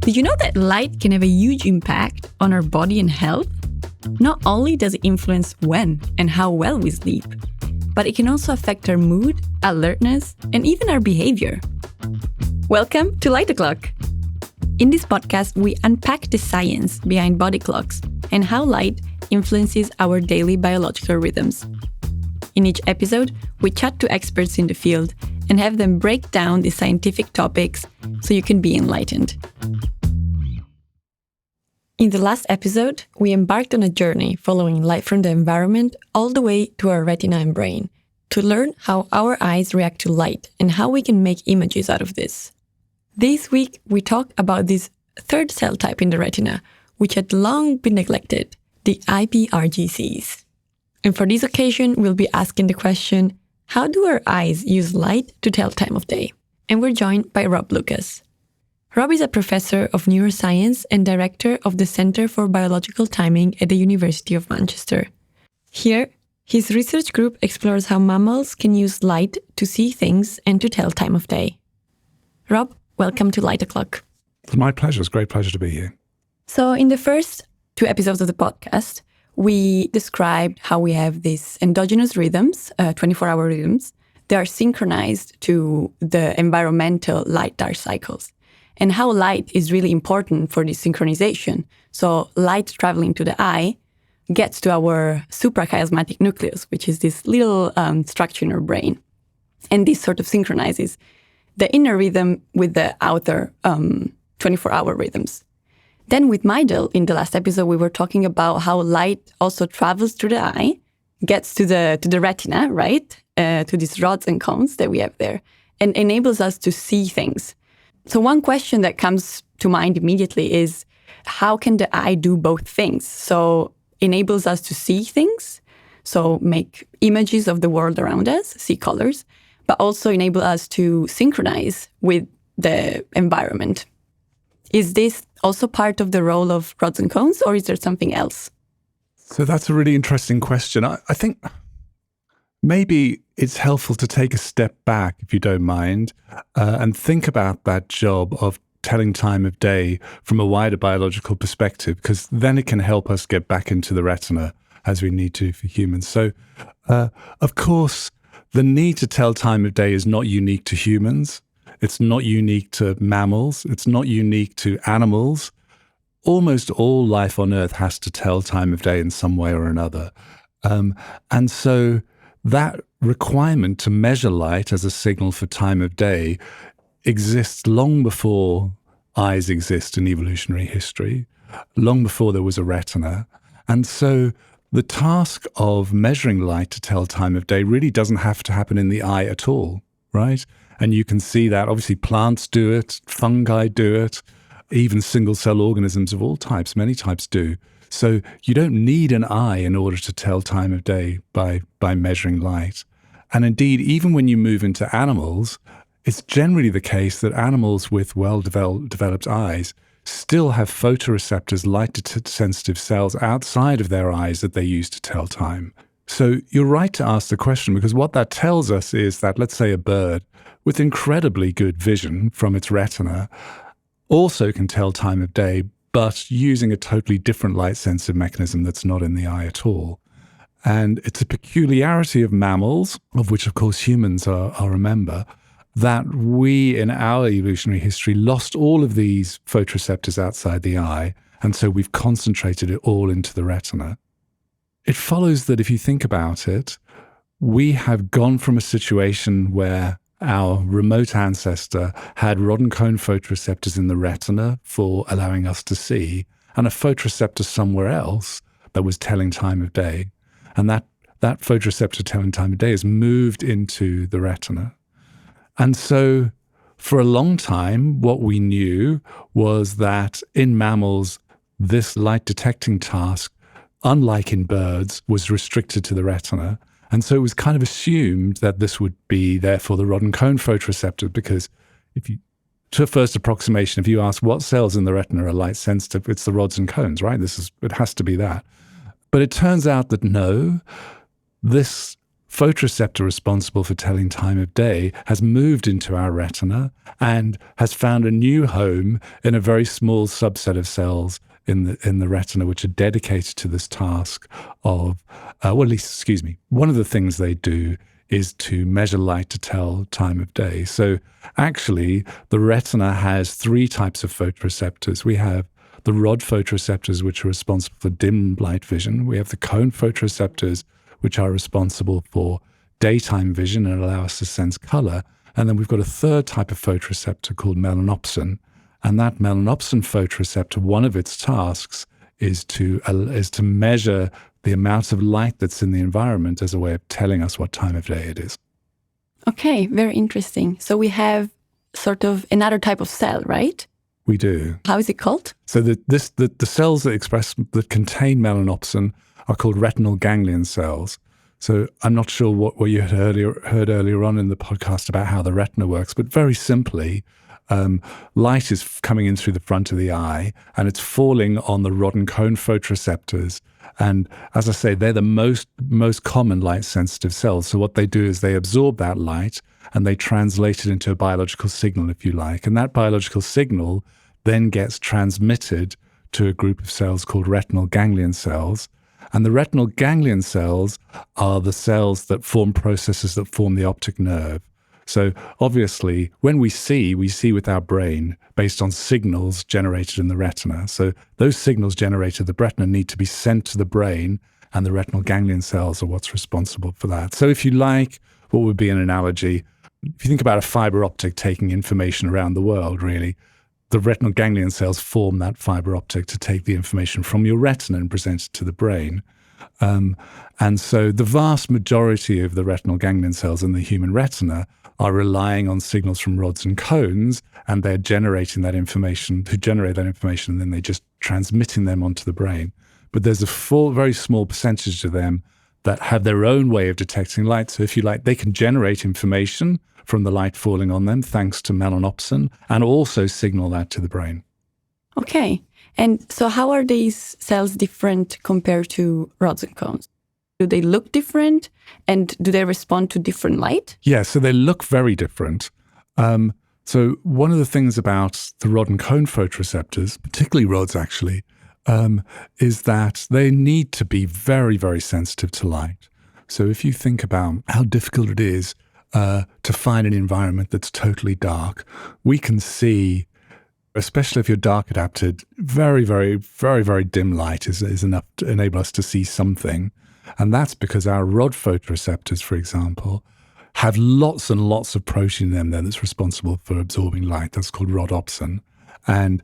Did you know that light can have a huge impact on our body and health? Not only does it influence when and how well we sleep, but it can also affect our mood, alertness, and even our behavior. Welcome to Light O'Clock. In this podcast, we unpack the science behind body clocks and how light influences our daily biological rhythms. In each episode, we chat to experts in the field and have them break down the scientific topics so you can be enlightened. In the last episode, we embarked on a journey following light from the environment all the way to our retina and brain to learn how our eyes react to light and how we can make images out of this. This week, we talk about this third cell type in the retina, which had long been neglected, the iPRGCs. And for this occasion, we'll be asking the question, how do our eyes use light to tell time of day? And we're joined by Rob Lucas. Rob is a professor of neuroscience and director of the Center for Biological Timing at the University of Manchester. Here, his research group explores how mammals can use light to see things and to tell time of day. Rob, welcome to Light O'Clock. It's my pleasure. It's a great pleasure to be here. So in the first 2 episodes of the podcast, we described how we have these endogenous rhythms, 24-hour rhythms. They are synchronized to the environmental light-dark cycles, and how light is really important for this synchronization. So light traveling to the eye gets to our suprachiasmatic nucleus, which is this little structure in our brain. And this sort of synchronizes the inner rhythm with the outer 24-hour rhythms. Then with Midel, in the last episode, we were talking about how light also travels through the eye, gets to the retina, right? To these rods and cones that we have there, and enables us to see things. So one question that comes to mind immediately is, how can the eye do both things? So enables us to see things, so make images of the world around us, see colors, but also enable us to synchronize with the environment. Is this also part of the role of rods and cones, or is there something else? So that's a really interesting question. I think maybe it's helpful to take a step back, if you don't mind, and think about that job of telling time of day from a wider biological perspective, because then it can help us get back into the retina as we need to for humans. So, of course, the need to tell time of day is not unique to humans. It's not unique to mammals. It's not unique to animals. Almost all life on Earth has to tell time of day in some way or another. And so that requirement to measure light as a signal for time of day exists long before eyes exist in evolutionary history, long before there was a retina. And so the task of measuring light to tell time of day really doesn't have to happen in the eye at all, right? And you can see that obviously plants do it, fungi do it, even single-cell organisms of all types, many types do. So you don't need an eye in order to tell time of day by measuring light. And indeed, even when you move into animals, it's generally the case that animals with well-developed eyes still have photoreceptors, light-sensitive cells outside of their eyes that they use to tell time. So you're right to ask the question, because what that tells us is that, let's say, a bird with incredibly good vision from its retina also can tell time of day, but using a totally different light-sensitive mechanism that's not in the eye at all. And it's a peculiarity of mammals, of which, of course, humans are a member, that we, in our evolutionary history, lost all of these photoreceptors outside the eye, and so we've concentrated it all into the retina. It follows that if you think about it, we have gone from a situation where our remote ancestor had rod and cone photoreceptors in the retina for allowing us to see, and a photoreceptor somewhere else that was telling time of day. And that photoreceptor telling time of day has moved into the retina. And so for a long time, what we knew was that in mammals, this light detecting task, unlike in birds, was restricted to the retina. And so it was kind of assumed that this would be there for the rod and cone photoreceptor, because if you to a first approximation, if you ask what cells in the retina are light sensitive, it's the rods and cones, right? It has to be that. But it turns out that no, this photoreceptor responsible for telling time of day has moved into our retina and has found a new home in a very small subset of cells in the retina, which are dedicated to this task of, one of the things they do is to measure light to tell time of day. So actually, the retina has three types of photoreceptors. We have the rod photoreceptors, which are responsible for dim light vision. We have the cone photoreceptors, which are responsible for daytime vision and allow us to sense color. And then we've got a third type of photoreceptor called melanopsin. And that melanopsin photoreceptor, one of its tasks is to measure the amount of light that's in the environment as a way of telling us what time of day it is. Okay, very interesting. So we have sort of another type of cell, right? We do. How is it called? So the cells that contain melanopsin are called retinal ganglion cells. So I'm not sure what you had heard earlier on in the podcast about how the retina works, but very simply, light is coming in through the front of the eye and it's falling on the rod and cone photoreceptors. And as I say, they're the most common light-sensitive cells. So what they do is they absorb that light and they translate it into a biological signal, if you like. And that biological signal then gets transmitted to a group of cells called retinal ganglion cells. And the retinal ganglion cells are the cells that form processes that form the optic nerve. So obviously, when we see with our brain based on signals generated in the retina. So those signals generated in the retina need to be sent to the brain, and the retinal ganglion cells are what's responsible for that. So if you like, what would be an analogy? If you think about a fiber optic taking information around the world, really, the retinal ganglion cells form that fiber optic to take the information from your retina and present it to the brain. And so the vast majority of the retinal ganglion cells in the human retina are relying on signals from rods and cones, and they're generating that information, and then they're just transmitting them onto the brain. But there's a very small percentage of them that have their own way of detecting light. So if you like, they can generate information from the light falling on them thanks to melanopsin and also signal that to the brain. Okay. And so how are these cells different compared to rods and cones? Do they look different? And do they respond to different light? Yeah, so they look very different. So one of the things about the rod and cone photoreceptors, particularly rods actually, is that they need to be very, very sensitive to light. So if you think about how difficult it is to find an environment that's totally dark, we can see, especially if you're dark adapted, very, very, very, very dim light is enough to enable us to see something. And that's because our rod photoreceptors, for example, have lots and lots of protein in them that's responsible for absorbing light. That's called rhodopsin. And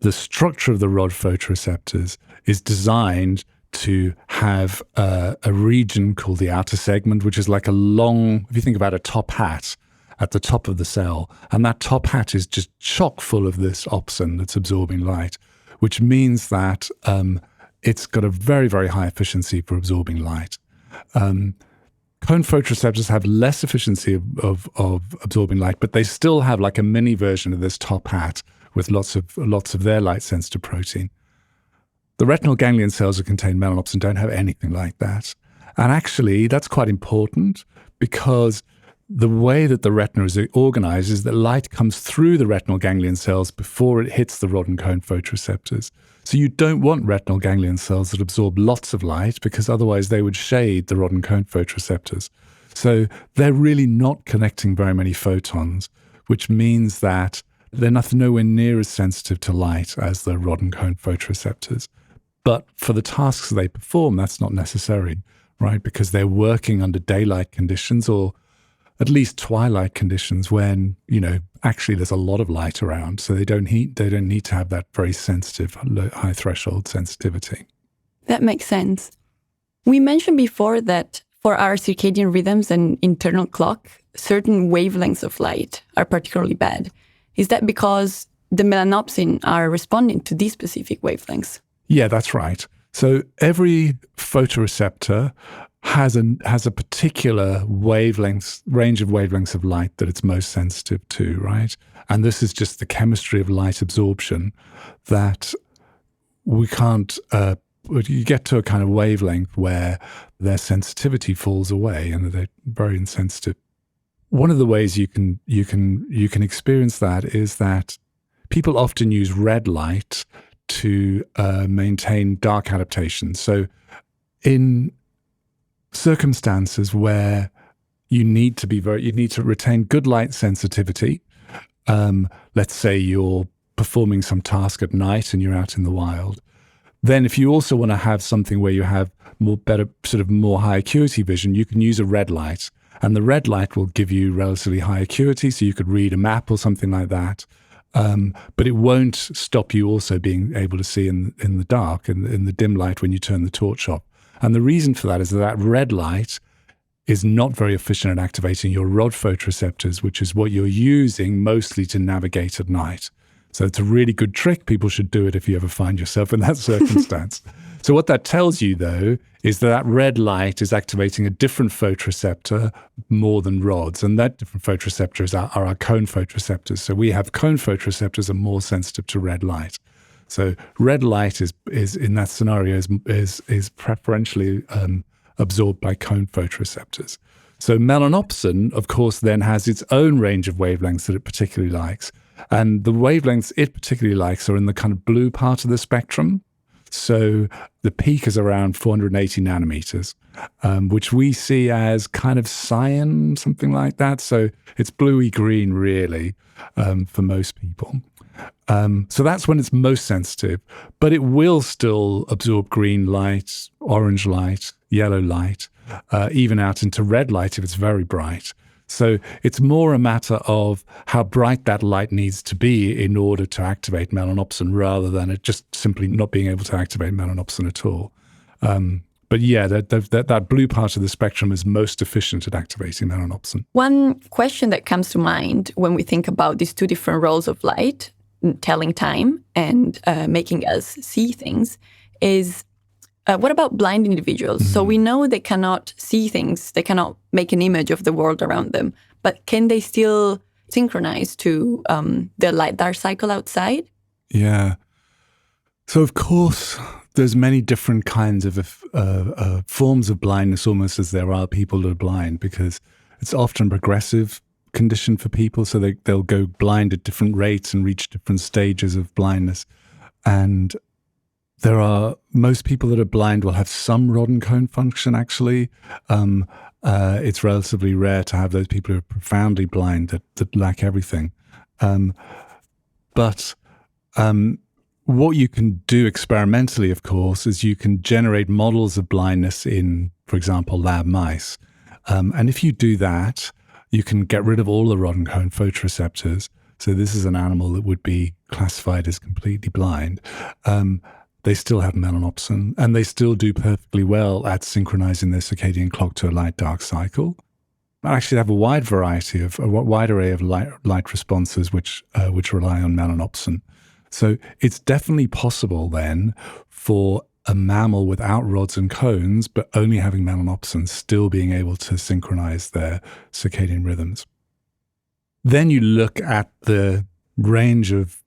the structure of the rod photoreceptors is designed to have a region called the outer segment, which is like a long, if you think about a top hat at the top of the cell, and that top hat is just chock full of this opsin that's absorbing light, which means that it's got a very, very high efficiency for absorbing light. Cone photoreceptors have less efficiency of absorbing light, but they still have like a mini version of this top hat with lots of their light-sensitive protein. The retinal ganglion cells that contain melanopsin don't have anything like that. And actually, that's quite important because the way that the retina is organized is that light comes through the retinal ganglion cells before it hits the rod and cone photoreceptors. So you don't want retinal ganglion cells that absorb lots of light because otherwise they would shade the rod and cone photoreceptors. So they're really not connecting very many photons, which means that they're nowhere near as sensitive to light as the rod and cone photoreceptors. But for the tasks they perform, that's not necessary, right? Because they're working under daylight conditions or at least twilight conditions when, actually there's a lot of light around. So they don't need to have that very sensitive, high threshold sensitivity. That makes sense. We mentioned before that for our circadian rhythms and internal clock, certain wavelengths of light are particularly bad. Is that because the melanopsin are responding to these specific wavelengths? Yeah, that's right. So every photoreceptor has a particular range of wavelengths of light that it's most sensitive to, right? And this is just the chemistry of light absorption, that we can't. You get to a kind of wavelength where their sensitivity falls away, and they're very insensitive. One of the ways you can experience that is that people often use red light to maintain dark adaptation. So in circumstances where you need to retain good light sensitivity, let's say you're performing some task at night and you're out in the wild, then if you also want to have something where you have more high acuity vision, you can use a red light. And the red light will give you relatively high acuity, so you could read a map or something like that. But it won't stop you also being able to see in the dark, in the dim light when you turn the torch off. And the reason for that is that red light is not very efficient at activating your rod photoreceptors, which is what you're using mostly to navigate at night. So it's a really good trick. People should do it if you ever find yourself in that circumstance. So what that tells you, though, is that red light is activating a different photoreceptor more than rods. And that different photoreceptors are our cone photoreceptors. So we have cone photoreceptors are more sensitive to red light. So red light is in that scenario is preferentially absorbed by cone photoreceptors. So melanopsin, of course, then has its own range of wavelengths that it particularly likes. And the wavelengths it particularly likes are in the kind of blue part of the spectrum. So the peak is around 480 nanometers, which we see as kind of cyan, something like that. So it's bluey green, really, for most people. So that's when it's most sensitive, but it will still absorb green light, orange light, yellow light, even out into red light if it's very bright. So it's more a matter of how bright that light needs to be in order to activate melanopsin, rather than it just simply not being able to activate melanopsin at all. But yeah, that blue part of the spectrum is most efficient at activating melanopsin. One question that comes to mind when we think about these two different roles of light, telling time and making us see things, is what about blind individuals? Mm-hmm. So we know they cannot see things, they cannot make an image of the world around them, but can they still synchronize to the light-dark cycle outside? Yeah. So of course, there's many different kinds of forms of blindness, almost as there are people that are blind, because it's often a progressive condition for people. So they'll go blind at different rates and reach different stages of blindness. And most people that are blind will have some rod and cone function, actually. It's relatively rare to have those people who are profoundly blind that lack everything. But what you can do experimentally, of course, is you can generate models of blindness in, for example, lab mice. And if you do that, you can get rid of all the rod and cone photoreceptors. So this is an animal that would be classified as completely blind. They still have melanopsin, and they still do perfectly well at synchronizing their circadian clock to a light-dark cycle. Actually, they have a wide array of light responses which rely on melanopsin. So it's definitely possible then for a mammal without rods and cones, but only having melanopsin, still being able to synchronize their circadian rhythms. Then you look at the range of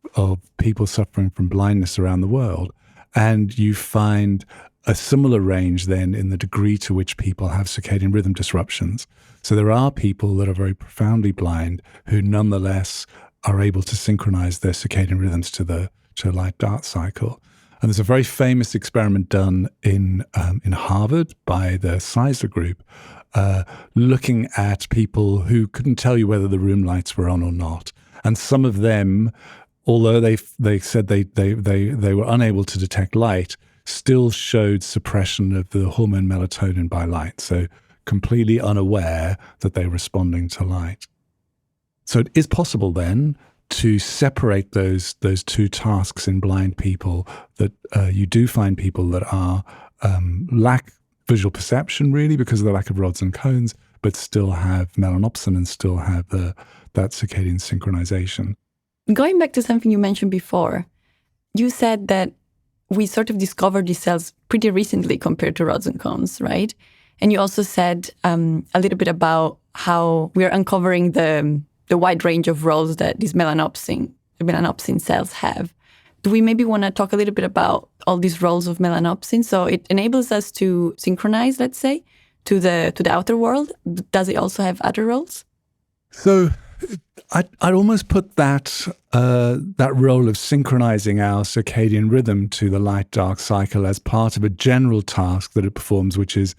people suffering from blindness around the world, and you find a similar range then in the degree to which people have circadian rhythm disruptions. So there are people that are very profoundly blind who nonetheless are able to synchronize their circadian rhythms to the light-dark cycle. And there's a very famous experiment done in Harvard by the Seisler group, looking at people who couldn't tell you whether the room lights were on or not. And some of them, although they said they were unable to detect light, still showed suppression of the hormone melatonin by light, so completely unaware that they were responding to light. So it is possible then to separate those two tasks in blind people, that you do find people that are lack visual perception, really, because of the lack of rods and cones, but still have melanopsin and still have that circadian synchronization. Going back to something you mentioned before, you said that we sort of discovered these cells pretty recently compared to rods and cones, right? And you also said a little bit about how we are uncovering the wide range of roles that these melanopsin cells have. Do we maybe want to talk a little bit about all these roles of melanopsin? So it enables us to synchronize, let's say, to the outer world. Does it also have other roles? So I'd almost put that role of synchronizing our circadian rhythm to the light-dark cycle as part of a general task that it performs, which is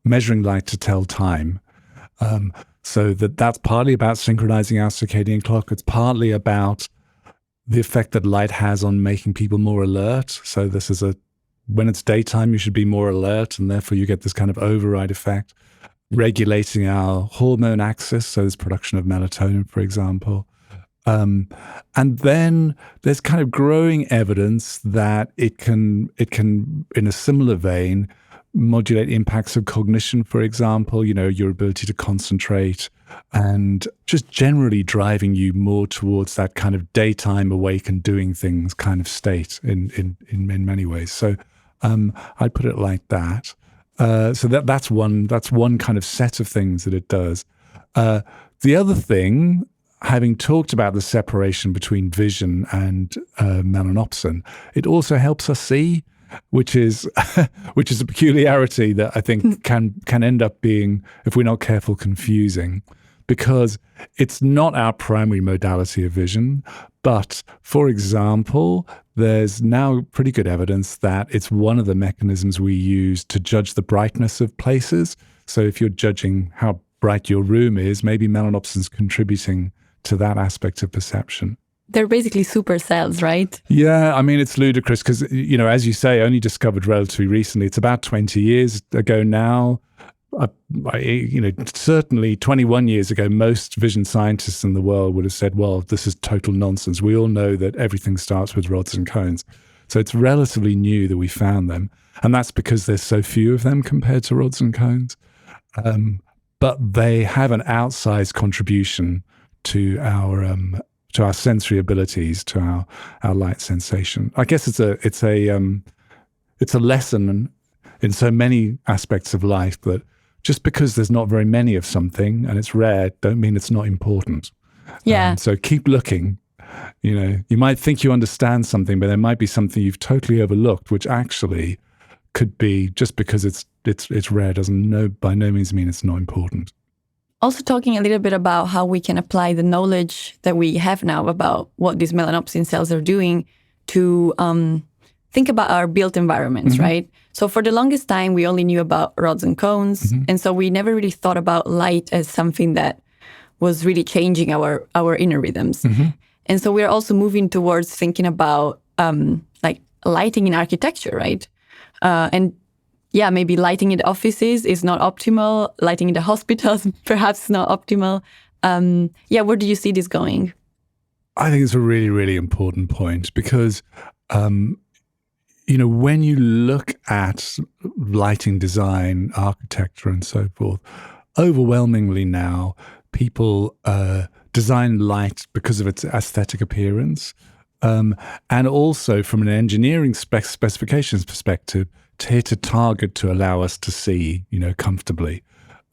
measuring light to tell time. So that's partly about synchronizing our circadian clock. It's partly about the effect that light has on making people more alert. So this is when it's daytime, you should be more alert, and therefore you get this kind of override effect. Regulating our hormone axis, so there's production of melatonin, for example. And then there's kind of growing evidence that it can, in a similar vein, modulate impacts of cognition, for example, your ability to concentrate, and just generally driving you more towards that kind of daytime awake and doing things kind of state in many ways. So I'd put it like that. So that's one kind of set of things that it does. The other thing, having talked about the separation between vision and melanopsin, it also helps us see, which is a peculiarity that I think can end up being, if we're not careful, confusing, because it's not our primary modality of vision. But, for example, there's now pretty good evidence that it's one of the mechanisms we use to judge the brightness of places. So if you're judging how bright your room is, maybe melanopsin's contributing to that aspect of perception. They're basically super cells, right? Yeah, I mean, it's ludicrous because, as you say, only discovered relatively recently. It's about 20 years ago now. Certainly 21 years ago, most vision scientists in the world would have said, well, this is total nonsense. We all know that everything starts with rods and cones. So it's relatively new that we found them. And that's because there's so few of them compared to rods and cones. But they have an outsized contribution to our sensory abilities, to our light sensation. I guess it's a lesson in so many aspects of life that just because there's not very many of something and it's rare, don't mean it's not important. Yeah. So keep looking. You might think you understand something, but there might be something you've totally overlooked, which actually could be, just because it's rare doesn't by no means mean it's not important. Also talking a little bit about how we can apply the knowledge that we have now about what these melanopsin cells are doing to think about our built environments, right? So for the longest time, we only knew about rods and cones. And so we never really thought about light as something that was really changing our inner rhythms. And so we're also moving towards thinking about like lighting in architecture, right? And yeah, maybe lighting in the offices is not optimal. Lighting in the hospitals perhaps is not optimal. Where do you see this going? I think it's a really, really important point because when you look at lighting design, architecture, and so forth, overwhelmingly now, people design light because of its aesthetic appearance, and also from an engineering specifications perspective, to hit a target to allow us to see, comfortably.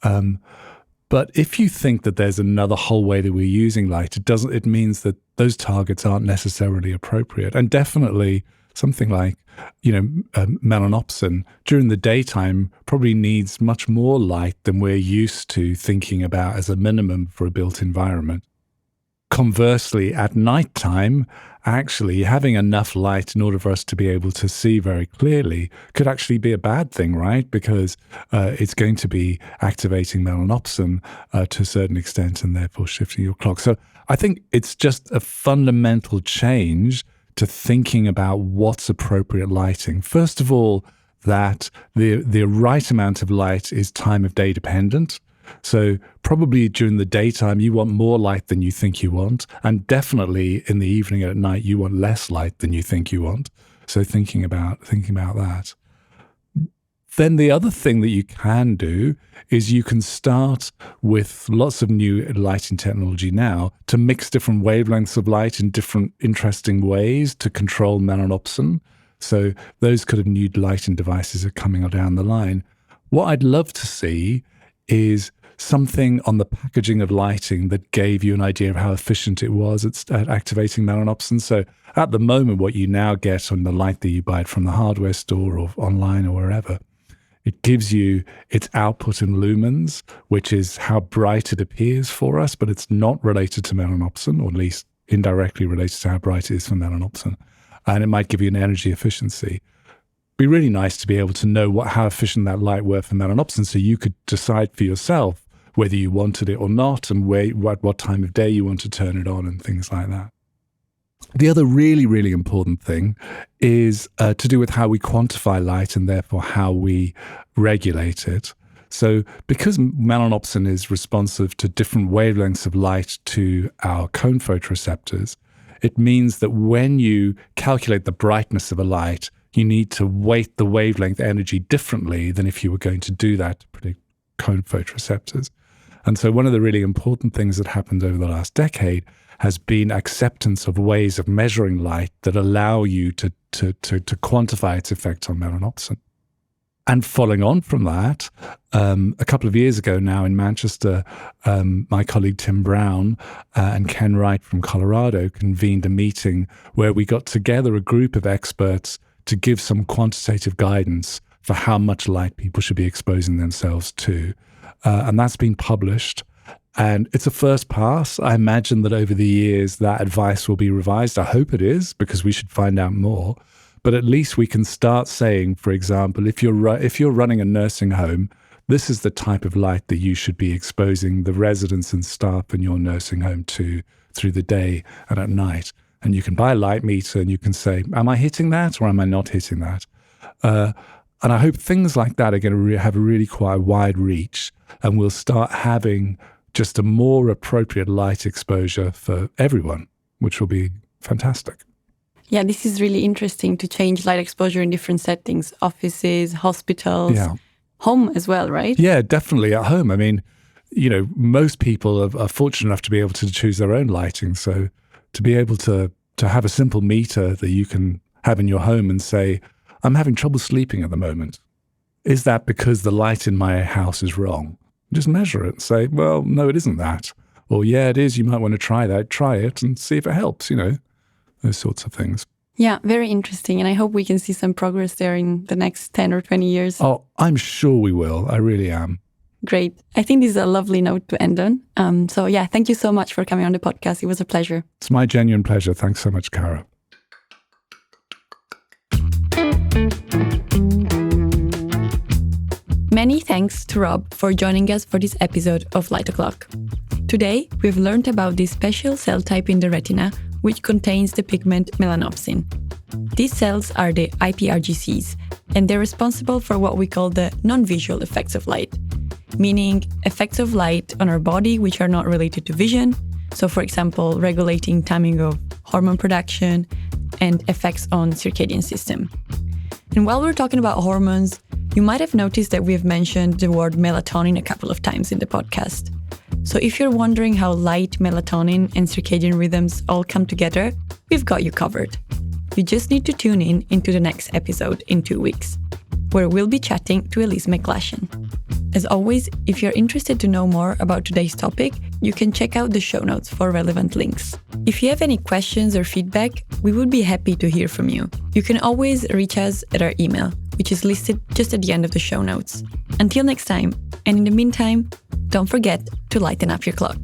But if you think that there's another whole way that we're using light, it means that those targets aren't necessarily appropriate. And definitely something like, melanopsin during the daytime probably needs much more light than we're used to thinking about as a minimum for a built environment. Conversely, at nighttime, actually having enough light in order for us to be able to see very clearly could actually be a bad thing, right? Because it's going to be activating melanopsin to a certain extent and therefore shifting your clock. So I think it's just a fundamental change to thinking about what's appropriate lighting. First of all, that the right amount of light is time of day dependent. So probably during the daytime, you want more light than you think you want. And definitely in the evening and at night, you want less light than you think you want. So thinking about that. Then the other thing that you can do is you can start with lots of new lighting technology now to mix different wavelengths of light in different interesting ways to control melanopsin. So those kind of new lighting devices are coming down the line. What I'd love to see is something on the packaging of lighting that gave you an idea of how efficient it was at activating melanopsin. So at the moment, what you now get on the light that you buy from the hardware store or online or wherever, it gives you its output in lumens, which is how bright it appears for us, but it's not related to melanopsin, or at least indirectly related to how bright it is for melanopsin. And it might give you an energy efficiency. Be really nice to be able to know how efficient that light were for melanopsin, so you could decide for yourself whether you wanted it or not, and what time of day you want to turn it on, and things like that. The other really, really important thing is to do with how we quantify light and therefore how we regulate it. So because melanopsin is responsive to different wavelengths of light to our cone photoreceptors, it means that when you calculate the brightness of a light, you need to weight the wavelength energy differently than if you were going to do that to predict cone photoreceptors. And so one of the really important things that happened over the last decade has been acceptance of ways of measuring light that allow you to quantify its effect on melanopsin. And following on from that, a couple of years ago now in Manchester, my colleague Tim Brown and Ken Wright from Colorado convened a meeting where we got together a group of experts to give some quantitative guidance for how much light people should be exposing themselves to. And that's been published. And it's a first pass. I imagine that over the years, that advice will be revised. I hope it is, because we should find out more. But at least we can start saying, for example, if you're running a nursing home, this is the type of light that you should be exposing the residents and staff in your nursing home to through the day and at night. And you can buy a light meter and you can say, am I hitting that or am I not hitting that? And I hope things like that are going to have a really quite wide reach, and we'll start having just a more appropriate light exposure for everyone, which will be fantastic. Yeah, this is really interesting to change light exposure in different settings, offices, hospitals, home as well, right? Yeah, definitely at home. I mean, most people are fortunate enough to be able to choose their own lighting. So to be able to have a simple meter that you can have in your home and say, I'm having trouble sleeping at the moment. Is that because the light in my house is wrong? Just measure it and say, well, no, it isn't that. Or, yeah, it is. You might want to try that. Try it and see if it helps, those sorts of things. Yeah, very interesting. And I hope we can see some progress there in the next 10 or 20 years. Oh, I'm sure we will. I really am. Great. I think this is a lovely note to end on. So, yeah, thank you so much for coming on the podcast. It was a pleasure. It's my genuine pleasure. Thanks so much, Caro. Many thanks to Rob for joining us for this episode of Light O'Clock. Today, we've learned about this special cell type in the retina, which contains the pigment melanopsin. These cells are the iPRGCs, and they're responsible for what we call the non-visual effects of light, meaning effects of light on our body which are not related to vision. So, for example, regulating timing of hormone production and effects on circadian system. And while we're talking about hormones, you might have noticed that we have mentioned the word melatonin a couple of times in the podcast. So if you're wondering how light, melatonin, and circadian rhythms all come together, we've got you covered. You just need to tune in into the next episode in 2 weeks, where we'll be chatting to Elise McGlashan. As always, if you're interested to know more about today's topic, you can check out the show notes for relevant links. If you have any questions or feedback, we would be happy to hear from you. You can always reach us at our email, which is listed just at the end of the show notes. Until next time, and in the meantime, don't forget to lighten up your clock.